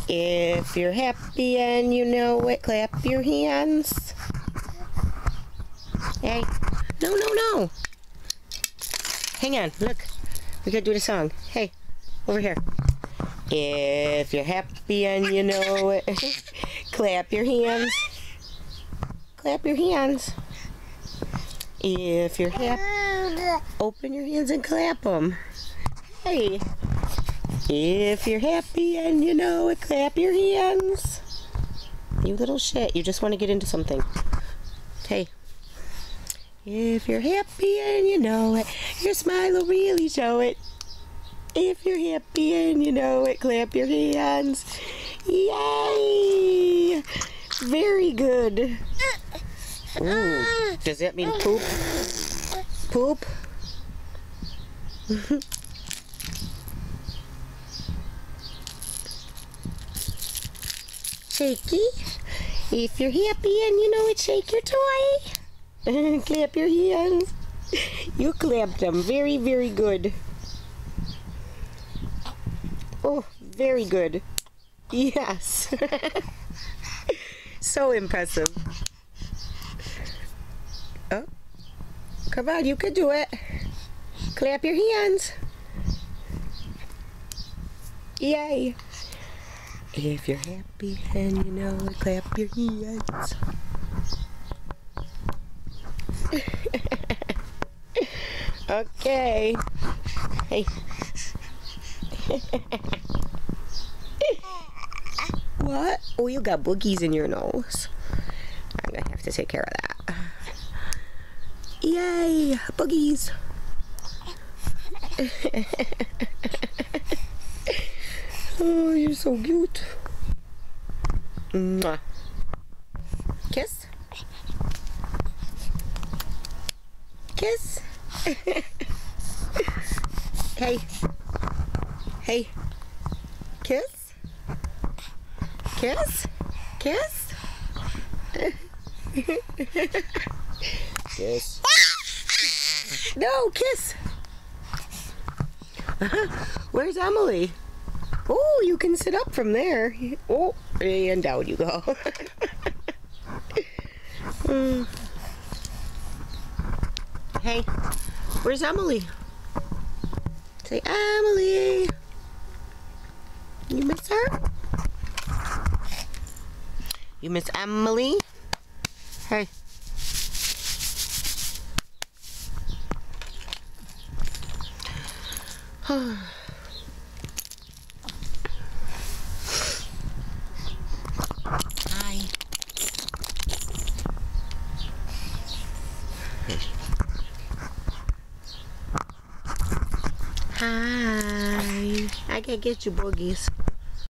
If you're happy and you know it, clap your hands. Hey, no. Hang on, look. We gotta do the song. Hey, over here. If you're happy and you know it, clap your hands. Clap your hands. If you're happy, open your hands and clap them. Hey. If you're happy and you know it, clap your hands. You little shit, you just want to get into something. Hey. If you're happy and you know it, your smile will really show it. If you're happy and you know it, clap your hands. Yay! Very good. Ooh, does that mean poop? Poop? Shaky. If you're happy and you know it, shake your toy. Clap your hands. You clapped them. Very, very good. Oh, very good. Yes. So impressive. Oh, come on, you can do it. Clap your hands. Yay. If you're happy and you know it, clap your hands. Okay. Hey. What? Oh, you got boogies in your nose. I'm gonna have to take care of that. Yay! Boogies! Oh, you're so cute. Mwah. Kiss? Kiss? Hey. Hey. Kiss? Kiss? Kiss? Kiss. No, kiss. Where's Emily? Oh, you can sit up from there. Oh, and down you go. Hey, where's Emily? Say, Emily. You miss her? You miss Emily? Hey. Hi. Hi. I gotta get you boogies.